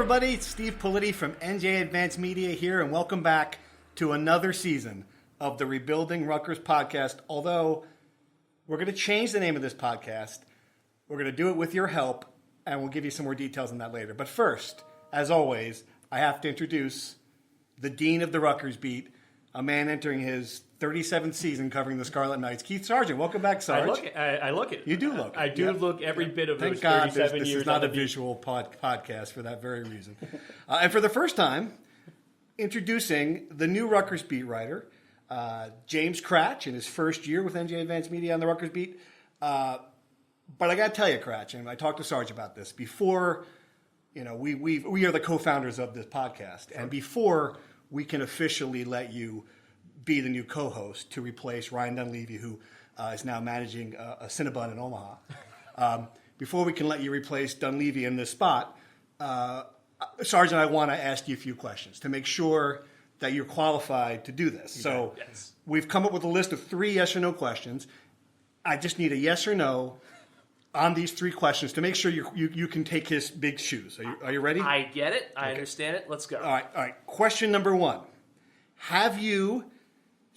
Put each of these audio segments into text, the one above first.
everybody, it's Steve Politi from NJ Advanced Media here, and welcome back to another season of the Rebuilding Rutgers podcast. Although we're going to change the name of this podcast, we're going to do it with your help, and we'll give you some more details on that later. But first, as always, I have to introduce the Dean of the Rutgers beat, a man entering his 37th season covering the Scarlet Knights, Keith Sargeant. Welcome back, Sarge. I look it. You do look it. I do look every bit of those 37 Thank God years. this is not a visual podcast for that very reason. And for the first time, introducing the new Rutgers beat writer, James Kratch, in his first year with NJ Advanced Media on the Rutgers beat. But I got to tell you, Kratch, and I talked to Sarge about this before. You know, we are the co-founders of this podcast, and before we can officially let you be the new co-host to replace Ryan Dunleavy, who is now managing a Cinnabon in Omaha. Before we can let you replace Dunleavy in this spot, Sarge and I want to ask you a few questions to make sure that you're qualified to do this. So we've come up with a list of 3 yes or no questions. I just need a yes or no on these 3 questions to make sure you can take his big shoes. Are you ready? I get it. I understand it. Let's go. All right. Question number 1. Have you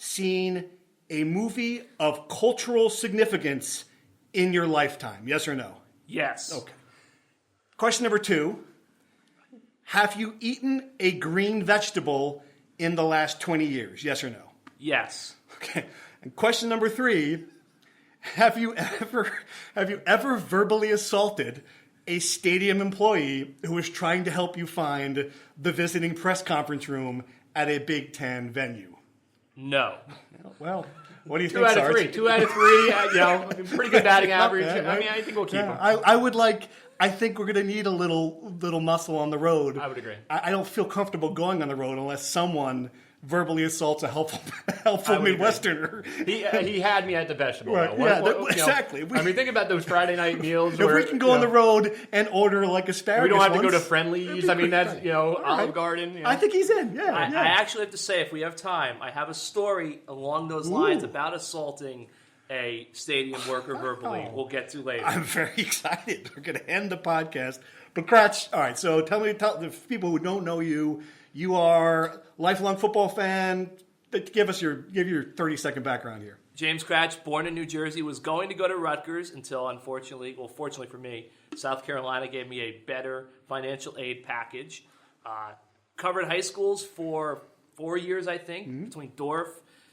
seen a movie of cultural significance in your lifetime? Yes or no? Yes. Okay. Question number 2. Have you eaten a green vegetable in the last 20 years? Yes or no? Yes. Okay. And question number 3. Have you ever verbally assaulted a stadium employee who was trying to help you find the visiting press conference room at a Big Ten venue? No. Well, what do you 2 think, out of Sarge? 3. 2 out of 3. Pretty good batting average. I think we'll keep him. I think we're going to need a little muscle on the road. I would agree. I don't feel comfortable going on the road unless someone verbally assaults a helpful Midwesterner. He had me at the vegetable. Right, exactly. Think about those Friday night meals. If we can go on the road and order like asparagus, we don't have to once, go to Friendlies. That's Olive Garden. I think he's in. I actually have to say, if we have time, I have a story along those lines about assaulting a stadium worker verbally. We'll get to later. I'm very excited. We're going to end the podcast. But Kratch, all right. So tell the people who don't know you. You are a lifelong football fan. Give your 30-second background here. James Kratch, born in New Jersey, was going to go to Rutgers until, fortunately for me, South Carolina gave me a better financial aid package. Covered high schools for 4 years, I think, between Dorff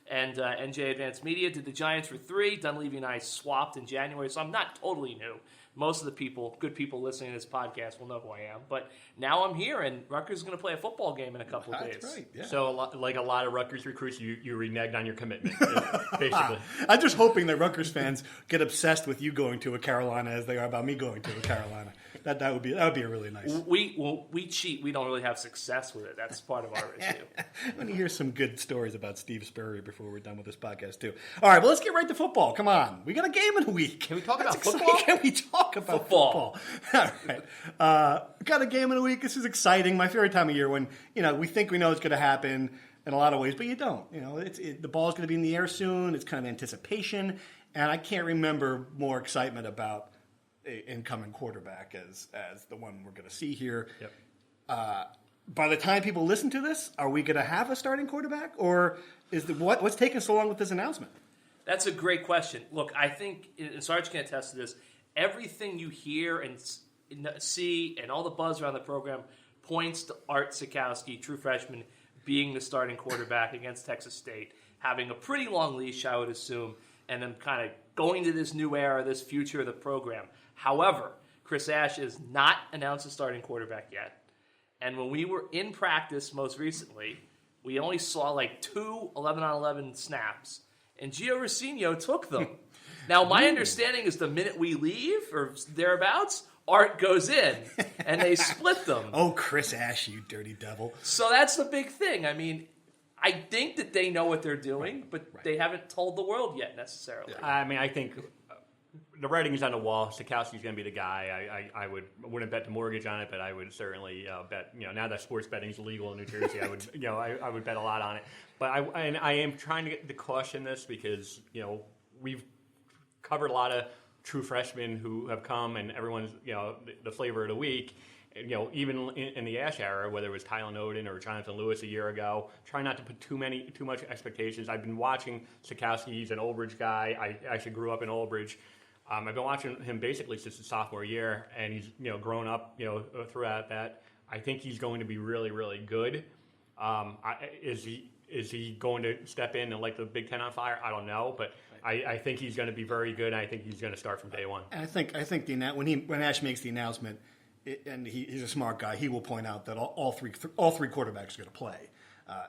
and NJ Advanced Media. Did the Giants for 3. Dunleavy and I swapped in January, so I'm not totally new. Most of the good people listening to this podcast will know who I am. But now I'm here, and Rutgers is going to play a football game in a couple of days. That's right, yeah. So, like a lot of Rutgers recruits, you reneged on your commitment, basically. I'm just hoping that Rutgers fans get obsessed with you going to a Carolina as they are about me going to a Carolina. That would be a really nice. We cheat. We don't really have success with it. That's part of our issue. I want to hear some good stories about Steve Spurrier before we're done with this podcast too. All right, well, let's get right to football. Come on, we got a game in a week. Can we talk about exciting. football? Can we talk about football? All right, got a game in a week. This is exciting. My favorite time of year when we think we know it's going to happen in a lot of ways, but you don't. The ball's going to be in the air soon. It's kind of anticipation, and I can't remember more excitement about incoming quarterback as the one we're going to see here. Yep. By the time people listen to this, are we going to have a starting quarterback, or is what's taking so long with this announcement? That's a great question. Look, I think, and Sarge can attest to this, everything you hear and see and all the buzz around the program points to Art Sikowski, true freshman, being the starting quarterback against Texas State, having a pretty long leash, I would assume, and then kind of going to this new era, this future of the program. However, Chris Ash is not announced a starting quarterback yet. And when we were in practice most recently, we only saw like 2 11-on-11 snaps. And Gio Rossino took them. Now, my understanding is the minute we leave, or thereabouts, Art goes in, and they split them. Oh, Chris Ash, you dirty devil. So that's the big thing. I mean, I think that they know what they're doing, but they haven't told the world yet necessarily. I think the writing's on the wall. Sikowski's going to be the guy. I wouldn't bet the mortgage on it, but I would certainly bet. Now that sports betting's illegal in New Jersey, I would I would bet a lot on it. But I am trying to get to caution this because we've covered a lot of true freshmen who have come, and everyone's the flavor of the week. even in the Ash era, whether it was Tylen Oden or Jonathan Lewis a year ago, try not to put too much expectations. I've been watching Sikowski. He's an Old Bridge guy. I actually grew up in Old Bridge. I've been watching him basically since his sophomore year, and he's grown up throughout that. I think he's going to be really, really good. Is he going to step in and light the Big Ten on fire? I don't know, but I think he's going to be very good. And I think he's going to start from day one. And I think when Ash makes the announcement, and he's a smart guy, he will point out that all three quarterbacks are going to play.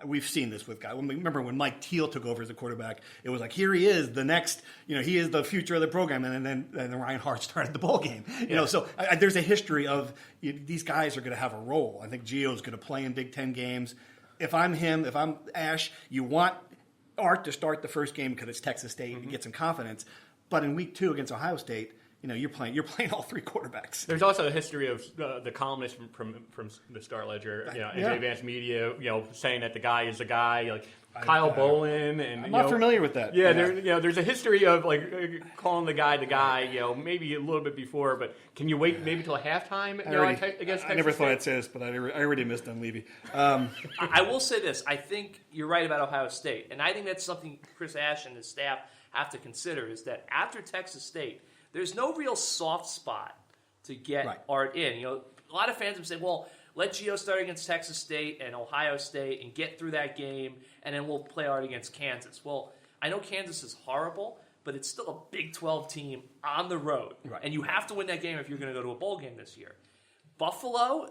We've seen this with guys. Remember when Mike Teal took over as a quarterback? It was like, here he is, the next, he is the future of the program. And then Ryan Hart started the bowl game. So there's a history of these guys are going to have a role. I think Gio's going to play in Big Ten games. If I'm him, if I'm Ash, you want Art to start the first game because it's Texas State and get some confidence. But in week 2 against Ohio State, you're playing all three quarterbacks. There's also a history of the columnist from the Star Ledger, NJ Advanced Media, saying that the guy is the guy, like Kyle Bolin, and I'm not familiar with that. Yeah, there's a history of calling the guy, maybe a little bit before, but can you wait maybe till halftime against Texas I never thought State? I'd say this, but I already missed Dunleavy. I will say this: I think you're right about Ohio State, and I think that's something Chris Ash and his staff have to consider. Is that after Texas State, there's no real soft spot to get Art in. A lot of fans would say, well, let Gio start against Texas State and Ohio State and get through that game, and then we'll play Art against Kansas. Well, I know Kansas is horrible, but it's still a Big 12 team on the road. Right. And you have to win that game if you're going to go to a bowl game this year. Buffalo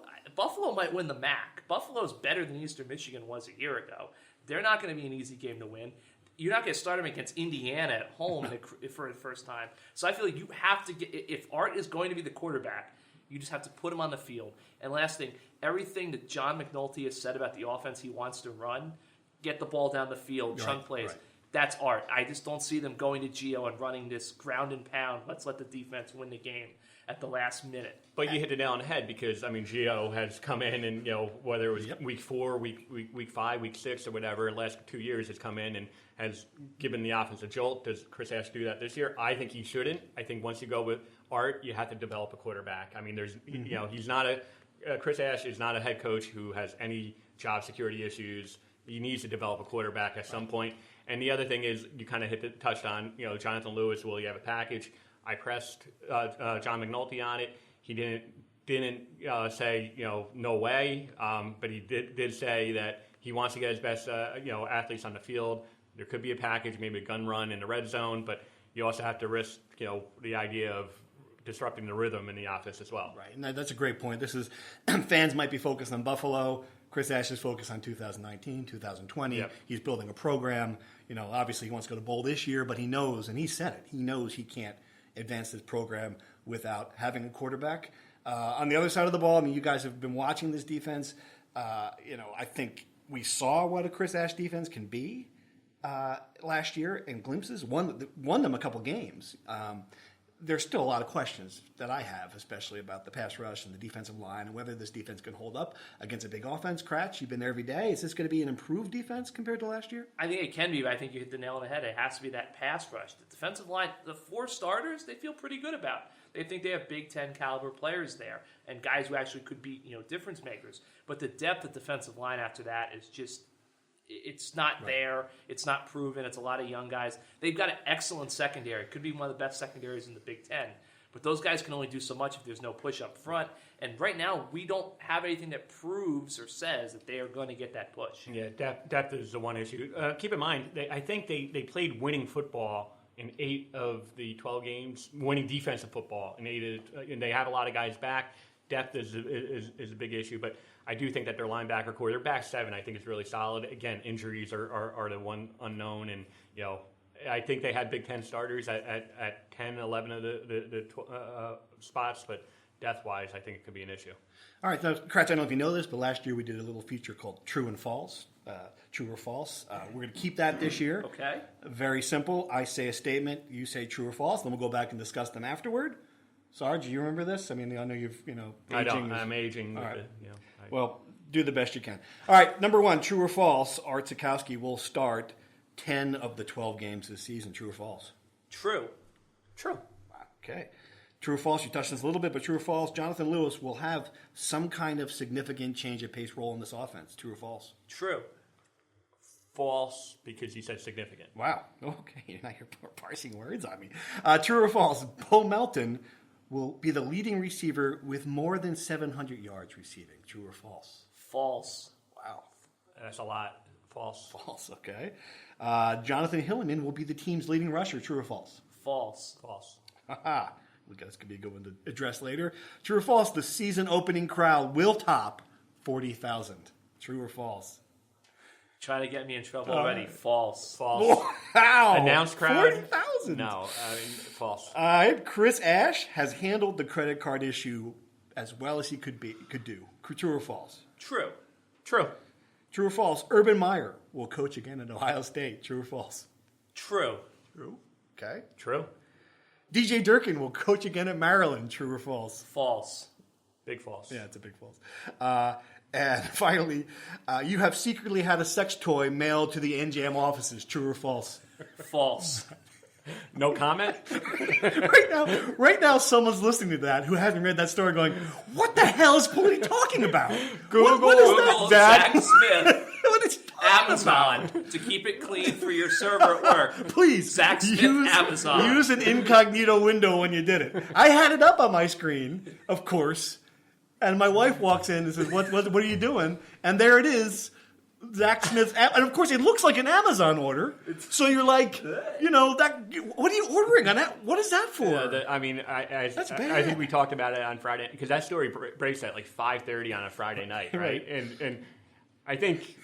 might win the MAC. Buffalo's better than Eastern Michigan was a year ago. They're not going to be an easy game to win. You're not going to start them against Indiana at home for the first time. So I feel like you have to get, if Art is going to be the quarterback, you just have to put him on the field. And last thing, everything that John McNulty has said about the offense he wants to run, get the ball down the field, chunk plays. Right. That's Art. I just don't see them going to Gio and running this ground and pound. Let's let the defense win the game at the last minute. But you hit the nail on the head because, Gio has come in and, whether it was week 4, week 5, week 6 or whatever, the last 2 years has come in and has given the offense a jolt. Does Chris Ash do that this year? I think he shouldn't. I think once you go with Art, you have to develop a quarterback. He's not Chris Ash is not a head coach who has any job security issues. He needs to develop a quarterback at some point. And the other thing is, you kind of touched on, Jonathan Lewis, will you have a package? I pressed John McNulty on it. He didn't say, no way, but he did say that he wants to get his best, athletes on the field. There could be a package, maybe a gun run in the red zone, but you also have to risk, the idea of disrupting the rhythm in the offense as well. Right, and that's a great point. This is fans might be focused on Buffalo. Chris Ash is focused on 2019, 2020. Yep. He's building a program. Obviously he wants to go to bowl this year, but he knows, and he said it, he knows he can't advance this program without having a quarterback. On the other side of the ball, you guys have been watching this defense. I think we saw what a Chris Ash defense can be last year in glimpses. Won them a couple games. There's still a lot of questions that I have, especially about the pass rush and the defensive line and whether this defense can hold up against a big offense. Kratch, you've been there every day. Is this going to be an improved defense compared to last year? I think it can be, but I think you hit the nail on the head. It has to be that pass rush. The defensive line, the 4 starters, they feel pretty good about. They think they have Big Ten caliber players there and guys who actually could be, difference makers. But the depth of defensive line after that is just, it's not there. It's not proven. It's a lot of young guys. They've got an excellent secondary. Could be one of the best secondaries in the Big Ten. But those guys can only do so much if there's no push up front. And right now, we don't have anything that proves or says that they are going to get that push. Yeah, depth is the one issue. Keep in mind, I think they played winning football in 8 of the 12 games, winning defensive football in 8 and they have a lot of guys back. Depth is a big issue, but I do think that their linebacker core, their back 7, I think is really solid. Again, injuries are the one unknown, and I think they had Big Ten starters at 10, 11 of the spots, but depth-wise, I think it could be an issue. All right, so Kratch, I don't know if you know this, but last year we did a little feature called True and False, True or False. We're going to keep that this year. Okay. Very simple. I say a statement, you say true or false, then we'll go back and discuss them afterward. Sarge, do you remember this? I mean, I know you've, aging. I don't. I'm aging. All right. Well, do the best you can. All right, number 1, true or false, Art Sikowski will start 10 of the 12 games this season. True or false? True. Okay. True or false? You touched on this a little bit, but true or false? Jonathan Lewis will have some kind of significant change of pace role in this offense. True or false? True. False, because you said significant. Wow. Okay, now you're parsing words on me. True or false? Bo Melton will be the leading receiver with more than 700 yards receiving. True or false? False. Wow. That's a lot. False. False, okay. Jonathan Hilliman will be the team's leading rusher. True or false? False. False. Haha. This could be a good one to address later. True or false? The season opening crowd will top 40,000. True or false? Trying to get me in trouble already. False. False. Wow. Announced crowd? 40,000. No, I mean, false. Chris Ash has handled the credit card issue as well as he could do. True or false? True. True. True or false? Urban Meyer will coach again at Ohio State. True or false? True. True. Okay. True. DJ Durkin will coach again at Maryland. True or false? False. Big false. Yeah, it's a big false. And finally, you have secretly had a sex toy mailed to the NJM offices. True or false? False. No comment? Right now, someone's listening to that who hasn't read that story going, what the hell is Politi talking about? What is Google that, Dad? Zach Smith. What is he talking Amazon about? to keep it clean for your server at work. Please, Zach Smith, Amazon. Use an incognito window when you did it. I had it up on my screen, of course, and my wife walks in and says, what are you doing? And there it is. Zach Smith's, and of course it looks like an Amazon order. So you're like, what are you ordering on that? What is that for? Yeah, That's bad. I think we talked about it on Friday because that story breaks at like 5:30 on a Friday night, right? And I think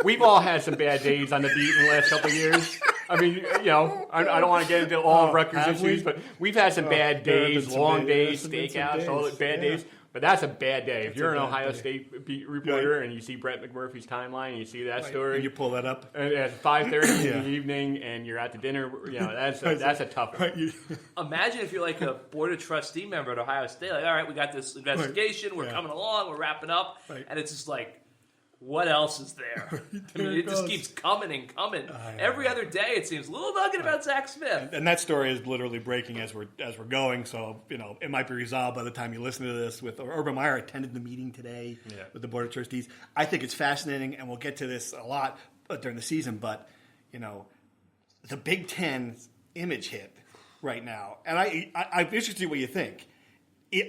we've all had some bad days on the beat in the last couple of years. I mean, I don't want to get into all Rutgers issues, but we've had some bad days, long days, stakeouts, all the bad days. But that's a bad day. If you're an Ohio State beat reporter and you see Brett McMurphy's timeline and you see that story, and you pull that up at 5:30 in the evening and you're at the dinner, that's a tough one. Imagine if you're like a board of trustee member at Ohio State. Like, all right, we got this investigation. We're coming along. We're wrapping up, and it's just like, what else is there? I mean, it just keeps coming and coming. Every other day, it seems a little nugget about Zach Smith. And that story is literally breaking as we're going. So it might be resolved by the time you listen to this. With Urban Meyer attended the meeting today with the board of trustees. I think it's fascinating, and we'll get to this a lot during the season. But the Big Ten image hit right now, and I'm interested in what you think.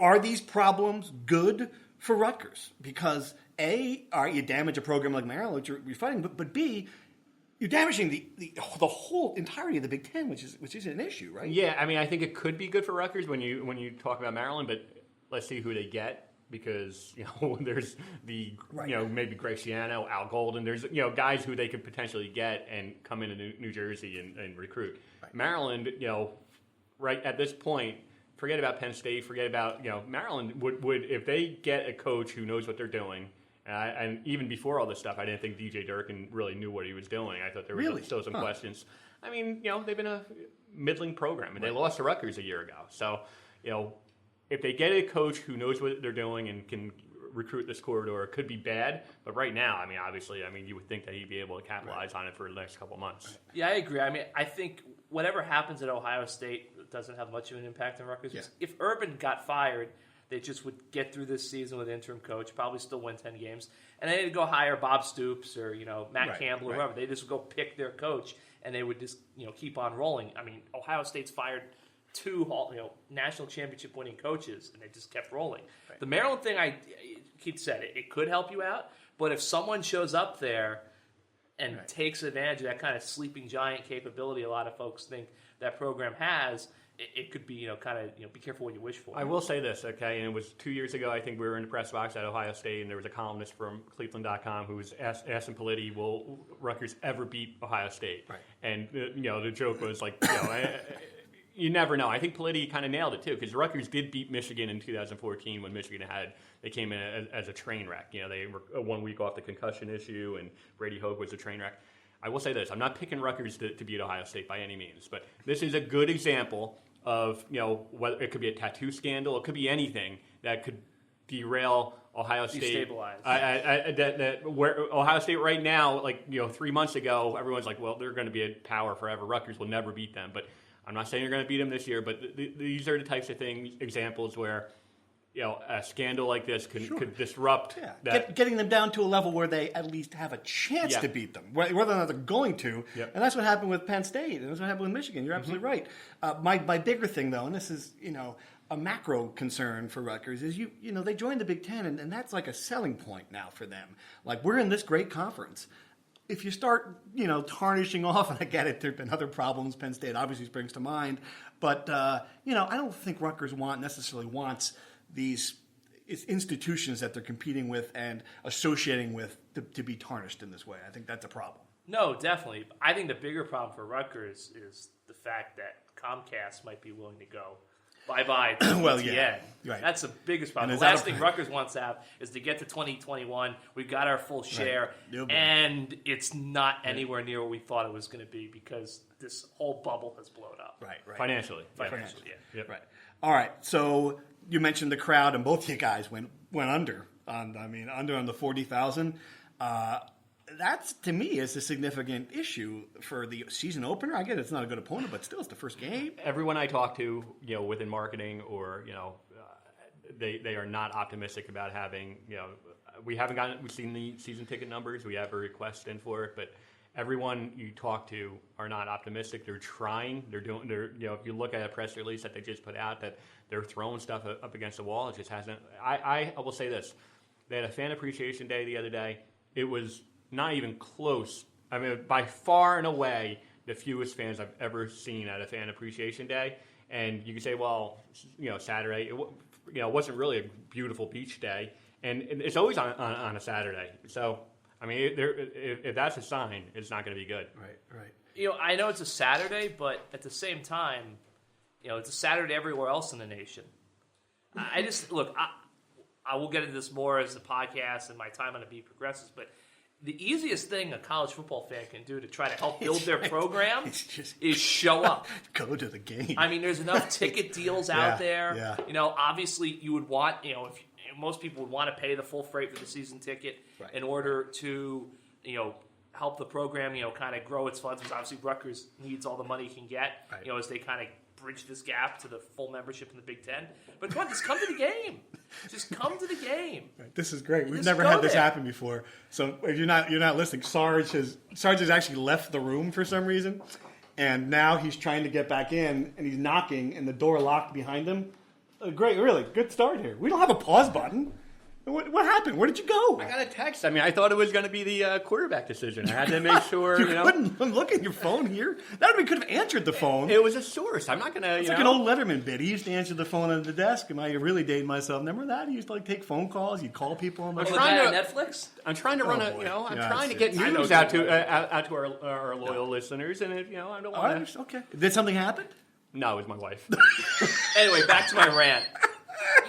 Are these problems good for Rutgers? Because A, you damage a program like Maryland, which you're fighting, but B, you're damaging the whole entirety of the Big Ten, which is an issue, right? Yeah, I mean, I think it could be good for Rutgers when you talk about Maryland, but let's see who they get because there's maybe Greg Schiano, Al Golden. There's guys who they could potentially get and come into New Jersey and recruit. Right. Maryland, right at this point. Forget about Penn State. Forget about Maryland would if they get a coach who knows what they're doing. And even before all this stuff, I didn't think DJ Durkin really knew what he was doing. I thought there were still some questions. I mean, they've been a middling program, and they lost to Rutgers a year ago. So, if they get a coach who knows what they're doing and can recruit this corridor, it could be bad. But right now, obviously, you would think that he'd be able to capitalize on it for the next couple months. Yeah, I agree. I think whatever happens at Ohio State doesn't have much of an impact on Rutgers. Yeah. If Urban got fired, they just would get through this season with interim coach, probably still win 10 games, and they'd go hire Bob Stoops or Matt Campbell or whoever. They just go pick their coach, and they would just keep on rolling. Ohio State's fired two national championship winning coaches, and they just kept rolling. Right. The Maryland thing, Keith said it could help you out, but if someone shows up there and takes advantage of that kind of sleeping giant capability a lot of folks think that program has, it could be, be careful what you wish for. I will say this, okay, and it was 2 years ago, I think we were in the press box at Ohio State, and there was a columnist from Cleveland.com who was asking Politi, will Rutgers ever beat Ohio State? Right. And, the joke was like, you never know. I think Politi kind of nailed it, too, because Rutgers did beat Michigan in 2014 when Michigan they came in as a train wreck. They were 1 week off the concussion issue, and Brady Hoke was a train wreck. I will say this. I'm not picking Rutgers to beat Ohio State by any means, but this is a good example of, whether it could be a tattoo scandal, it could be anything that could derail Ohio State. Destabilize. Where Ohio State right now, 3 months ago, everyone's like, well, they're going to be a power forever. Rutgers will never beat them. But I'm not saying you're going to beat them this year, but these are the types of examples where a scandal like this could disrupt that. Getting them down to a level where they at least have a chance to beat them, whether or not they're going to. Yep. And that's what happened with Penn State, and that's what happened with Michigan. You're absolutely right. My bigger thing, though, and this is a macro concern for Rutgers, is they joined the Big Ten, and that's like a selling point now for them. Like, we're in this great conference. If you start, tarnishing off, and I get it, there have been other problems. Penn State obviously springs to mind, but I don't think Rutgers necessarily wants these institutions that they're competing with and associating with to be tarnished in this way. I think that's a problem. No, definitely. I think the bigger problem for Rutgers is the fact that Comcast might be willing to go bye-bye to well, BTN. yeah, right. That's the biggest problem. The last thing Rutgers wants to have is to get to 2021. We've got our full share, and it's not anywhere near what we thought it was going to be because this whole bubble has blown up. Right. Financially, yeah. Yep. Right. All right. So you mentioned the crowd, and both you guys went under on the 40,000. That, to me, is a significant issue for the season opener. I get it's not a good opponent, but still, it's the first game. Everyone I talk to, within marketing or, they are not optimistic about having, we've seen the season ticket numbers. We have a request in for it, but everyone you talk to are not optimistic. They're trying. If you look at a press release that they just put out, that they're throwing stuff up against the wall. It just hasn't. I will say this. They had a fan appreciation day the other day. It was not even close. I mean, by far and away, the fewest fans I've ever seen at a fan appreciation day. And you can say, well, Saturday, it wasn't really a beautiful beach day. And it's always on a Saturday. So, I mean, if that's a sign, it's not going to be good. Right. I know it's a Saturday, but at the same time, it's a Saturday everywhere else in the nation. I just, look, I will get into this more as the podcast and my time on the beat progresses, but the easiest thing a college football fan can do to try to help build their program is show up. Go to the game. I mean, there's enough ticket deals out there. Yeah. Obviously you would want, most people would want to pay the full freight for the season ticket in order to, help the program, kind of grow its funds, because obviously Rutgers needs all the money it can get, as they kind of bridge this gap to the full membership in the Big Ten. But come on, just come to the game. Just come to the game. Right. This is great. We've never had this happen before. So if you're not listening, Sarge has actually left the room for some reason, and now he's trying to get back in, and he's knocking, and the door locked behind him. Great, really good start here. We don't have a pause button. What happened? Where did you go? I got a text. I mean, I thought it was going to be the quarterback decision. I had to make sure. You couldn't look at your phone here. That would could have answered the phone. It was a source. I'm not going to. It's like an old Letterman bit. He used to answer the phone at the desk. Am I really dating myself? Remember that? He used to take phone calls. He'd call people on the phone. Netflix. I'm trying to run I'm trying to get news out to our loyal listeners, and I don't want to. Okay. Did something happen? No, it was my wife. Anyway, back to my rant.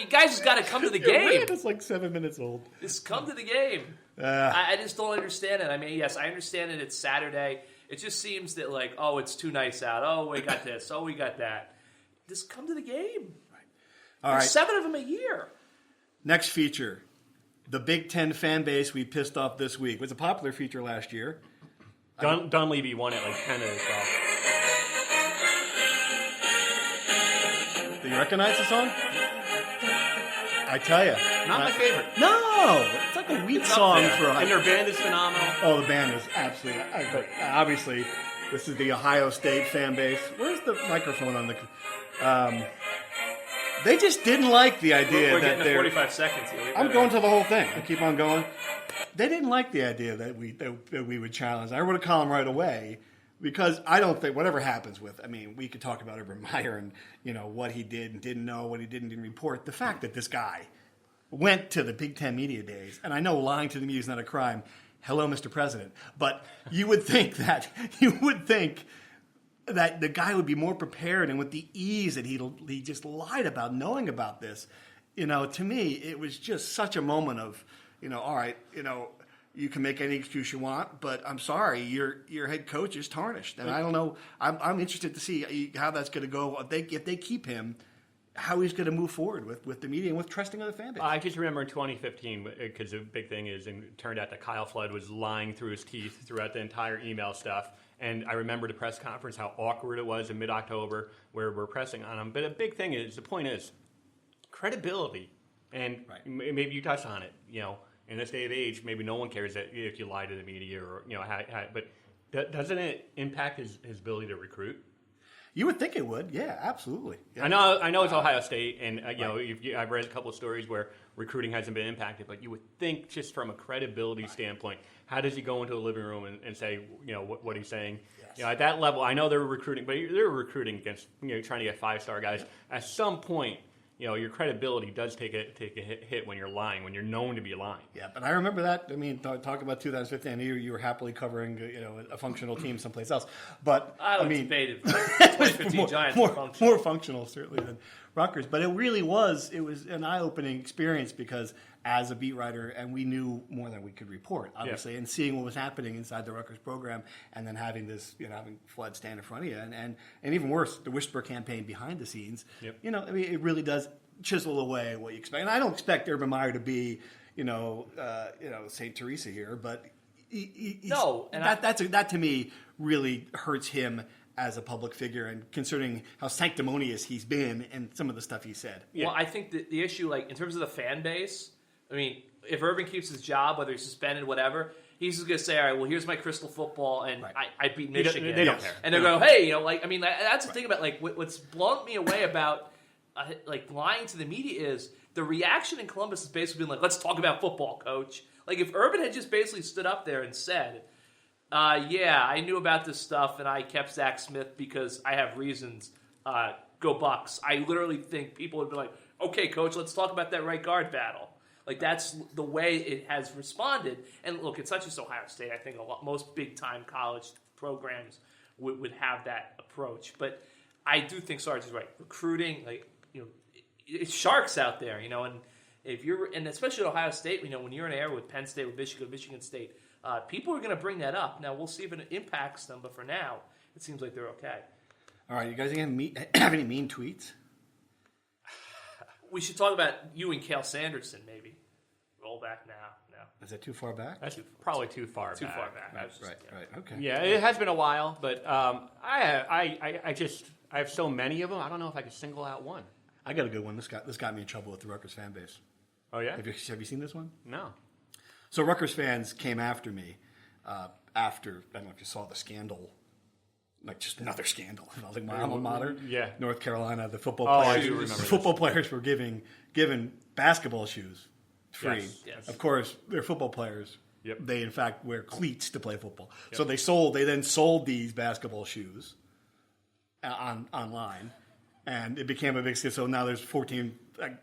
You guys just got to come to the game. It's like 7 minutes old. Just come to the game. I just don't understand it. I mean, yes, I understand that it's Saturday. It just seems that it's too nice out. Oh, we got this. Oh, we got that. Just come to the game. All right. 7 of them a year. Next feature, the Big Ten fan base we pissed off this week. It was a popular feature last year. Dunleavy won it 10 of 12. Do you recognize the song? I tell you, not my favorite. No, it's like a weak song for. And their band is phenomenal. Oh, the band is absolutely. Obviously, this is the Ohio State fan base. Where's the microphone on the? They just didn't like the idea we're that getting 45 seconds here. I'm going to the whole thing. I keep on going. They didn't like the idea that we would challenge. I wrote a column right away. Because I don't think whatever happens with, we could talk about Urban Meyer and what he did and didn't know, what he didn't report. The fact that this guy went to the Big Ten media days, and I know lying to the media is not a crime. Hello, Mr. President, but you would think that the guy would be more prepared, and with the ease that he just lied about knowing about this, to me it was just such a moment of, all right, you can make any excuse you want, but I'm sorry, your head coach is tarnished, and I don't know. I'm interested to see how that's going to go. If they keep him, how he's going to move forward with the media and with trusting of the fan base. I just remember in 2015, because the big thing is, and it turned out that Kyle Flood was lying through his teeth throughout the entire email stuff. And I remember the press conference, how awkward it was in mid-October where we're pressing on him. But a big thing is, the point is, credibility. And maybe you touched on it, in this day of age, maybe no one cares that if you lie to the media or, but doesn't it impact his ability to recruit? You would think it would, yeah, absolutely. Yeah. I know it's Ohio State, and I've read a couple of stories where recruiting hasn't been impacted, but you would think just from a credibility standpoint, how does he go into a living room and say, what he's saying? Yes. At that level, I know they're recruiting, but they're recruiting against, trying to get 5-star guys. At some point, your credibility does take a hit when you're lying, when you're known to be lying. Yeah, but I remember that. I mean, talk about 2015. You were happily covering, a functional team someplace else. But I would debated 2015 Giants more functional certainly than Rutgers. But it really was. It was an eye-opening experience because as a beat writer, and we knew more than we could report, obviously, and seeing what was happening inside the Rutgers program, and then having this, having Flood stand in front of you, and even worse, the Whisper campaign behind the scenes. Yep. I mean, it really does chisel away what you expect. And I don't expect Urban Meyer to be, St. Teresa here, but that to me really hurts him as a public figure, and considering how sanctimonious he's been and some of the stuff he said. Yeah. Well, I think the issue, in terms of the fan base, I mean, if Urban keeps his job, whether he's suspended, whatever, he's just going to say, all right, well, here's my crystal football, and I beat Michigan. They don't care. And they're going, hey, that's the thing about, what's blown me away about, lying to the media is the reaction in Columbus has basically been let's talk about football, coach. If Urban had just basically stood up there and said, I knew about this stuff, and I kept Zach Smith because I have reasons, go Bucks. I literally think people would be like, okay, coach, let's talk about that right guard battle. That's the way it has responded. And look, it's not just Ohio State. I think most big-time college programs would have that approach. But I do think Sarge is right. Recruiting, it's sharks out there, and if you're, and especially at Ohio State, when you're in an area with Penn State, with Michigan State, people are going to bring that up. Now, we'll see if it impacts them, but for now, it seems like they're okay. All right, you guys have any mean tweets? We should talk about you and Cale Sanderson, maybe. Roll back now. No. Is that too far back? That's probably too far back. Too far back. Right. Okay. Yeah, it has been a while, but I have so many of them. I don't know if I could single out one. I got a good one. This got me in trouble with the Rutgers fan base. Oh yeah. Have you seen this one? No. So Rutgers fans came after me after, I don't know if you saw the scandal. Just another scandal. My alma mater, North Carolina. The football players. I do remember the football players were given basketball shoes free. Yes. Of course, they're football players. Yep. They in fact wear cleats to play football. Yep. So they then sold these basketball shoes online, and it became a big scandal. So now there's 14.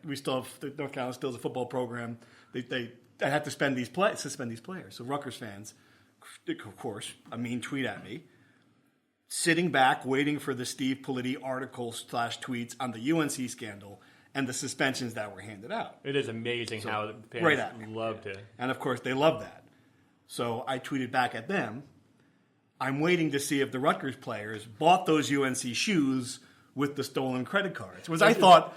We still have North Carolina still has a football program. They had to suspend these players. So Rutgers fans, of course, a mean tweet at me. Sitting back, waiting for the Steve Politi articles / tweets on the UNC scandal and the suspensions that were handed out. It is amazing how the fans love to. And, of course, they love that. So I tweeted back at them, I'm waiting to see if the Rutgers players bought those UNC shoes with the stolen credit cards. Which I thought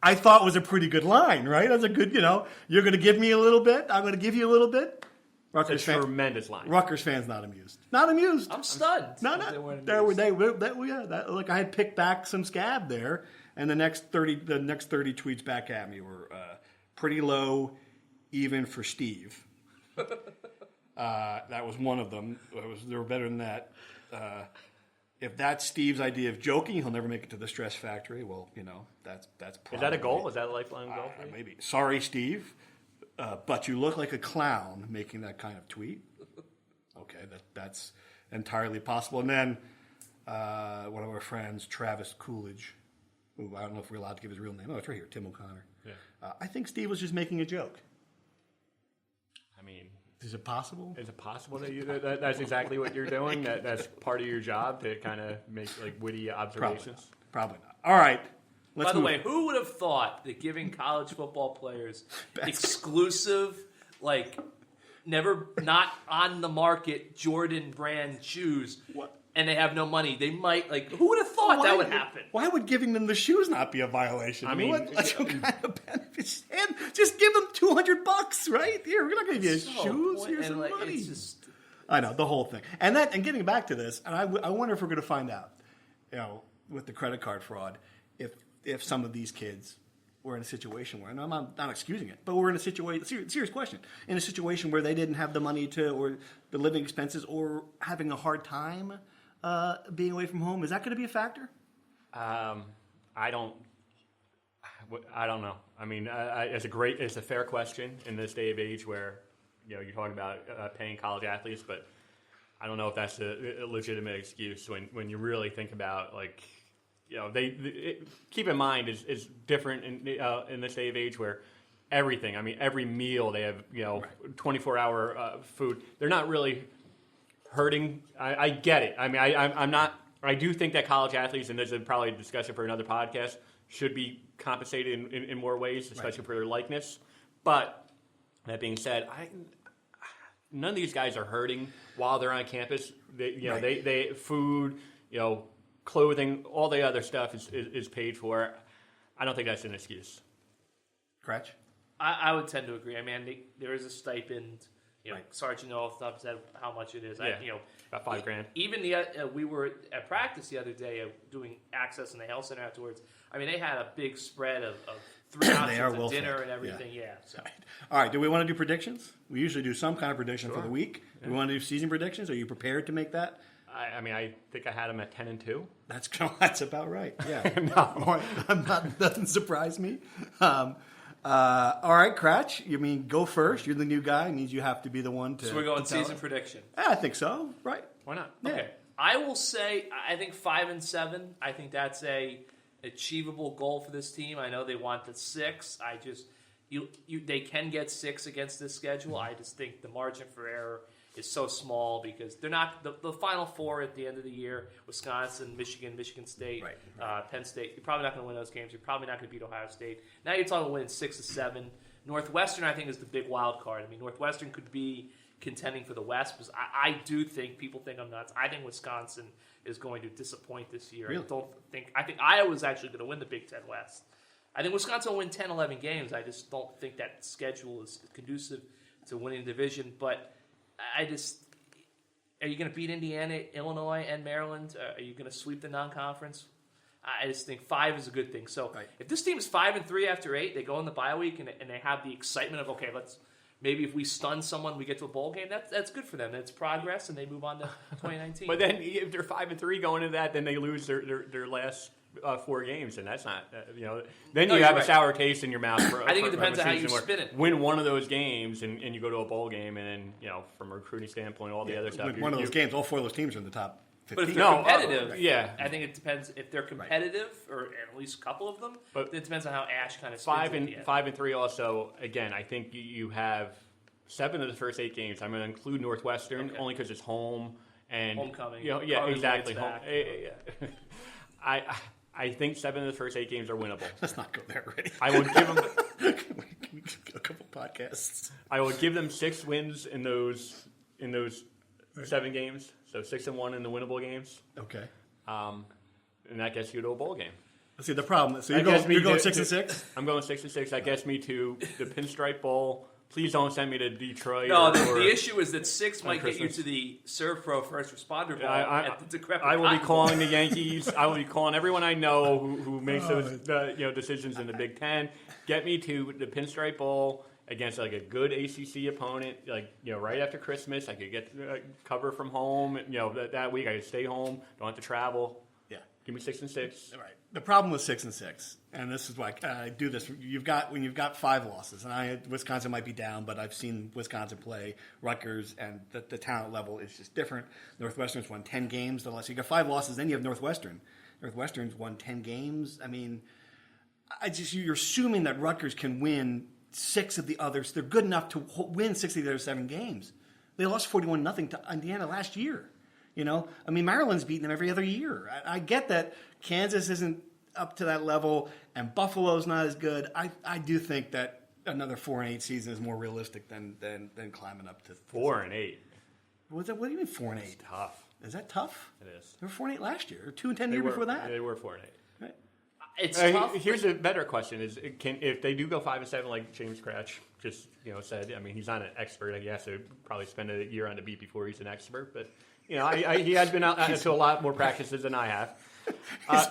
was a pretty good line, right? That's a good, you're going to give me a little bit, I'm going to give you a little bit. Rutgers fans, tremendous line. Rutgers fans not amused. Not amused. I'm stunned. No. I had picked back some scab there, and the next 30 tweets back at me were pretty low, even for Steve. That was one of them. They were better than that. If that's Steve's idea of joking, he'll never make it to the stress factory. Well, that's probably. Is that a goal? Is that a lifeline goal? Maybe. Sorry, Steve. But you look like a clown making that kind of tweet. Okay, that's entirely possible. And then one of our friends, Travis Coolidge, who I don't know if we're allowed to give his real name. Oh, it's right here, Tim O'Connor. Yeah. I think Steve was just making a joke. I mean, is it possible? Is it possible that that's exactly what you're doing? That's part of your job to kind of make witty observations? Probably not. All right. By the way, who would have thought that giving college football players exclusive, never not on the market Jordan brand shoes and they have no money, they might, like, who would have thought that would happen? Why would giving them the shoes not be a violation? I mean, what kind of benefits? And just give them $200, right? Here, we're not going to give you shoes. Here's some money. It's just, I know, the whole thing. And getting back to this, and I wonder if we're going to find out, with the credit card fraud, if some of these kids were in a situation where, and I'm not excusing it, but we're in a situation, serious question, in a situation where they didn't have the money or the living expenses, or having a hard time being away from home. Is that going to be a factor? I don't know. I mean, it's a fair question in this day of age where, you're talking about paying college athletes, but I don't know if that's a legitimate excuse when you really think about, like, keep in mind is different in this day of age where everything. I mean, every meal they have 24-hour food. They're not really hurting. I get it. I mean, I'm not. I do think that college athletes, and there's probably a discussion for another podcast, should be compensated in more ways, especially for their likeness. But that being said, none of these guys are hurting while they're on campus. They food, clothing, all the other stuff is paid for. I don't think that's an excuse. Kratch? I would tend to agree. I mean, there is a stipend. Sergeant off the top said how much it is. Yeah, about $5,000. Even we were at practice the other day doing access in the health center afterwards. I mean, they had a big spread of 3 options of dinner and everything. Yeah. So. All right. Do we want to do predictions? We usually do some kind of prediction for the week. Do we want to do season predictions? Are you prepared to make that? I mean, I think I had them at 10-2. That's about right. Yeah. No, doesn't surprise me. All right, Kratch. You mean go first? You're the new guy. It means you have to be the one to. So we're going season prediction. I think so. Right. Why not? Yeah. Okay. I will say I think 5-7. I think that's a achievable goal for this team. I know they want the 6. I just they can get 6 against this schedule. I just think the margin for error is so small because they're not the Final Four at the end of the year. Wisconsin, Michigan State, Penn State. You're probably not going to win those games. You're probably not going to beat Ohio State. Now you're talking winning 6-7. Northwestern, I think, is the big wild card. I mean, Northwestern could be contending for the West because I do think people think I'm nuts. I think Wisconsin is going to disappoint this year. Really? I think Iowa's actually going to win the Big Ten West. I think Wisconsin will win 10, 11 games. I just don't think that schedule is conducive to winning the division. But are you going to beat Indiana, Illinois, and Maryland? Are you going to sweep the non-conference? I just think 5 is a good thing. So if this team is 5-3 after 8, they go in the bye week and they have the excitement of, okay, maybe if we stun someone, we get to a bowl game. That's good for them. That's progress, and they move on to 2019. But then if they're 5-3 going into that, then they lose their last 4 games, and that's not Then you have a sour taste in your mouth. I think it depends on how you spin it. Win one of those games, and you go to a bowl game, and then from a recruiting standpoint, all the other stuff. One of those games, all 4 of those teams are in the top 15. But if they're competitive, I think it depends if they're competitive, or at least a couple of them. But it depends on how Ash kind of spins 5-3. Also, again, I think you have 7 of the first 8 games. I'm going to include Northwestern only because it's home and homecoming. Exactly. I think 7 of the first 8 games are winnable. Let's not go there already. I would give them a couple podcasts. I will give them 6 wins in those 7 games. So 6-1 in the winnable games. Okay. And that gets you to a bowl game. See the problem. So you're going 6-6. I'm going 6-6. That gets me to the Pinstripe Bowl. Please don't send me to Detroit. No, the issue is that 6 might get you to the ServPro First Responder Bowl at the decrepit. I will be calling the Yankees. I will be calling everyone I know who makes those decisions in the Big Ten. Get me to the Pinstripe Bowl against like a good ACC opponent. Right after Christmas, I could get cover from home. That week I could stay home. Don't have to travel. Yeah, give me 6-6. All right. The problem with 6-6, and this is why I do this. When you've got 5 losses, and Wisconsin might be down, but I've seen Wisconsin play Rutgers, and the talent level is just different. Northwestern's won 10 games. So you got 5 losses, then you have Northwestern. Northwestern's won 10 games. I mean, you're assuming that Rutgers can win 6 of the others. They're good enough to win 6 of the other 7 games. They lost 41-0 to Indiana last year. I mean, Maryland's beaten them every other year. I get that Kansas isn't up to that level, and Buffalo's not as good. I do think that another 4-8 season is more realistic than climbing up to 4-8. What do you mean 4-8? It's tough. Is that tough? It is. They were 4-8 last year, or 2-10 the year before that. They were 4-8. Right. It's tough. Here's a better question: Is if they do go 5-7, like James Kratch just said? I mean, he's not an expert. He has to probably spend a year on the beat before he's an expert. But he has been out to a lot more practices than I have.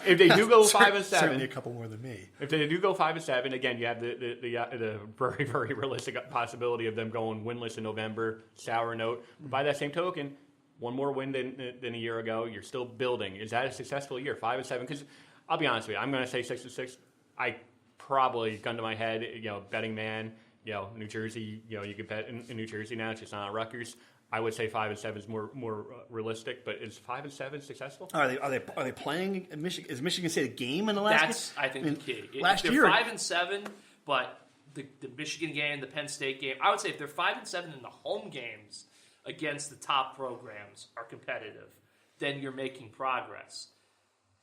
If they do go 5-7, certainly a couple more than me. If they do go 5-7, again, you have the very, very realistic possibility of them going winless in November. Sour note. But by that same token, one more win than a year ago. You're still building. Is that a successful year? 5-7? Because I'll be honest with you, I'm going to say 6-6. I probably, gun to my head, betting man, New Jersey, you could bet in New Jersey now. It's just not on Rutgers. I would say 5-7 is more realistic, but is 5-7 successful? Are they playing in Michigan? Is Michigan State a game in the last? That's I think the key. Last they're year 5-7, but the Michigan game, the Penn State game, I would say if they're 5-7 in the home games against the top programs are competitive, then you're making progress.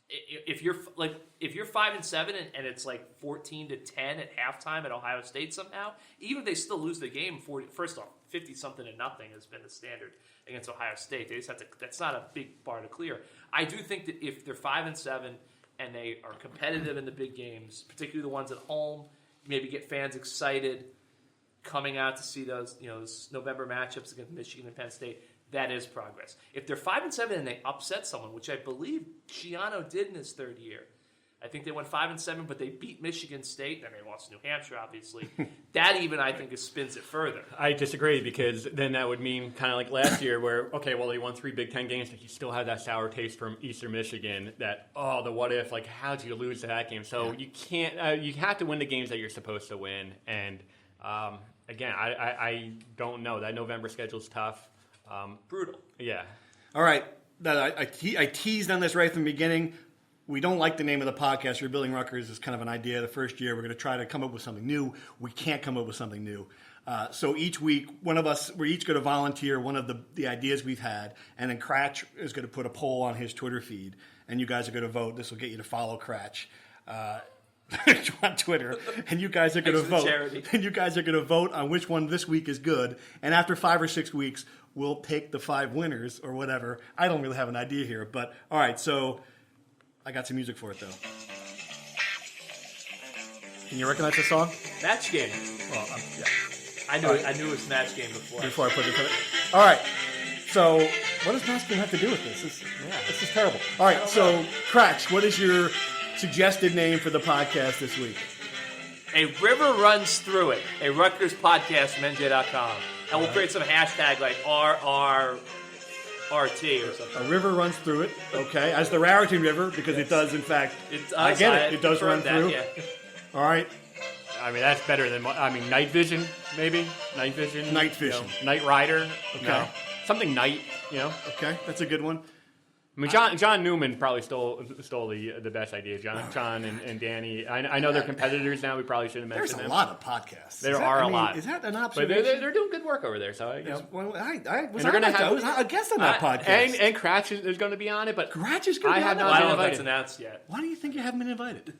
If you're 5-7 and it's like 14-10 at halftime at Ohio State somehow, even if they still lose the game, first off, 50-something to nothing has been the standard against Ohio State. They just have to. That's not a big bar to clear. I do think that if they're 5-7 and they are competitive in the big games, particularly the ones at home, maybe get fans excited coming out to see those those November matchups against Michigan and Penn State. That is progress. If they're 5-7 and they upset someone, which I believe Schiano did in his third year, I think they went 5-7, but they beat Michigan State. Then they lost to New Hampshire, obviously. That even I think spins it further. I disagree because then that would mean kind of like last year, where they won 3 Big Ten games, but you still had that sour taste from Eastern Michigan. That the what if, like how'd you lose to that game? So you can't. You have to win the games that you're supposed to win. And again, I don't know. That November schedule's tough. Brutal. Yeah. All right. I teased on this right from the beginning. We don't like the name of the podcast. Rebuilding Rutgers is kind of an idea. The first year, we're going to try to come up with something new. We can't come up with something new. So each week, one of us, we're each going to volunteer one of the ideas we've had, and then Kratch is going to put a poll on his Twitter feed, and you guys are going to vote. This will get you to follow Kratch on Twitter, and you guys are going to vote. And you guys are going to vote on which one this week is good. And after 5 or 6 weeks, we'll pick the 5 winners or whatever. I don't really have an idea here, but all right. So I got some music for it though. Can you recognize the song? Match game. Well, yeah. I knew it was match game before I put it. All right. So what does match game have to do with this? This is terrible. All right. So Kratch, what is your suggested name for the podcast this week? A river runs through it. A Rutgers podcast from NJ.com. And we'll create some hashtag like RRRT or something. A river runs through it, okay, as the Raritan River, because it does, in fact, I get it, it does run through. Yeah. All right. I mean, that's better than, night vision, maybe? Night vision? Night vision. Night rider? Okay. No. Something night, Okay, that's a good one. I mean, John Newman probably stole the best idea. John and Danny. I know they're competitors now. We probably shouldn't mention them. There's a lot of podcasts. There are a lot. Is that an option? But they're doing good work over there. So I was a guest on that podcast. And Kratch is going to be on it. But Kratch is going to be on it? I don't know if that's announced yet. Why do you think you haven't been invited?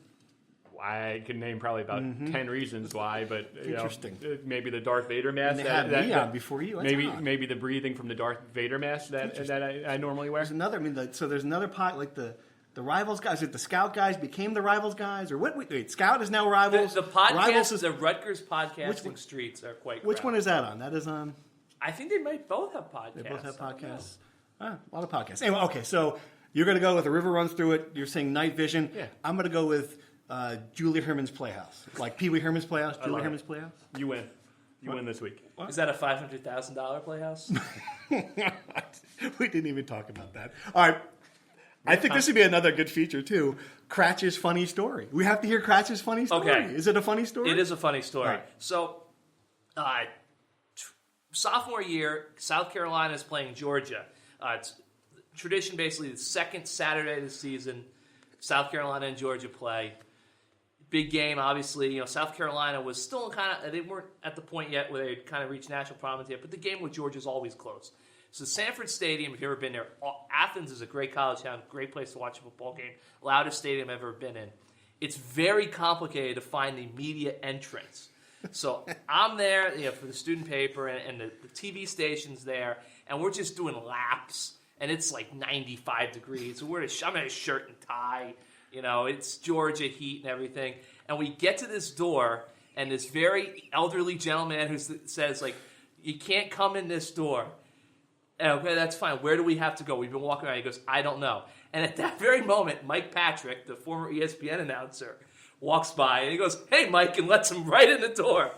I can name probably about 10 reasons why, but interesting. Maybe the Darth Vader mask. And they had me on before you. That's maybe the breathing from the Darth Vader mask that I normally wear. There's another. There's another pod like the Rivals guys. The Scout guys became the Rivals guys, or what? Wait, Scout is now Rivals. The podcast, the Rutgers podcasting streets are quite. Which one is that on? That is on. I think they might both have podcasts. They both have podcasts. A lot of podcasts. Anyway, okay, so you're going to go with A River Runs Through It. You're saying Night Vision. Yeah. I'm going to go with Julie Herman's Playhouse. Like Pee Wee Herman's Playhouse, Julie Herman's Playhouse. You win. You win this week. What? Is that a $500,000 playhouse? We didn't even talk about that. All right. I think this would be another good feature, too. Kratch's funny story. We have to hear Kratch's funny story. Okay. Is it a funny story? It is a funny story. Right. So, sophomore year, South Carolina is playing Georgia. It's tradition, basically, the second Saturday of the season, South Carolina and Georgia play. Big game, obviously. South Carolina was still they weren't at the point yet where they'd kind of reached national prominence yet, but the game with Georgia is always close. So Sanford Stadium, if you've ever been there, Athens is a great college town, great place to watch a football game, loudest stadium I've ever been in. It's very complicated to find the media entrance. So I'm there for the student paper, and the TV station's there, and we're just doing laps and it's like 95 degrees. So I'm in a shirt and tie. It's Georgia heat and everything. And we get to this door, and this very elderly gentleman who says, like, you can't come in this door. Okay, that's fine. Where do we have to go? We've been walking around. He goes, I don't know. And at that very moment, Mike Patrick, the former ESPN announcer, walks by, and he goes, hey, Mike, and lets him right in the door.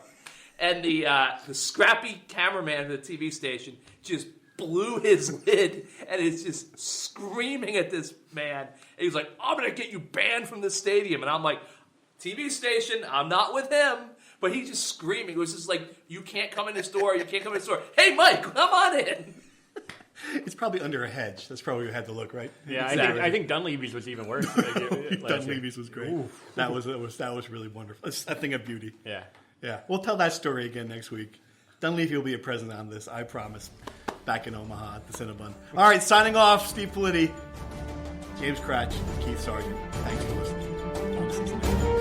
And the scrappy cameraman of the TV station just blew his lid and is just screaming at this man. And he's like, I'm going to get you banned from the stadium. And I'm like, TV station, I'm not with him. But he's just screaming. It was just like, you can't come in this door. You can't come in this door. Hey, Mike, come on in. It's probably under a hedge. That's probably where you had to look, right? Yeah, Exactly. I think Dunleavy's was even worse. Dunleavy's was great. That was really wonderful. It's a thing of beauty. Yeah. Yeah, we'll tell that story again next week. Dunleavy will be a present on this, I promise. Back in Omaha at the Cinnabon. All right, signing off, Steve Politi, James Kratch, Keith Sargeant. Thanks for listening.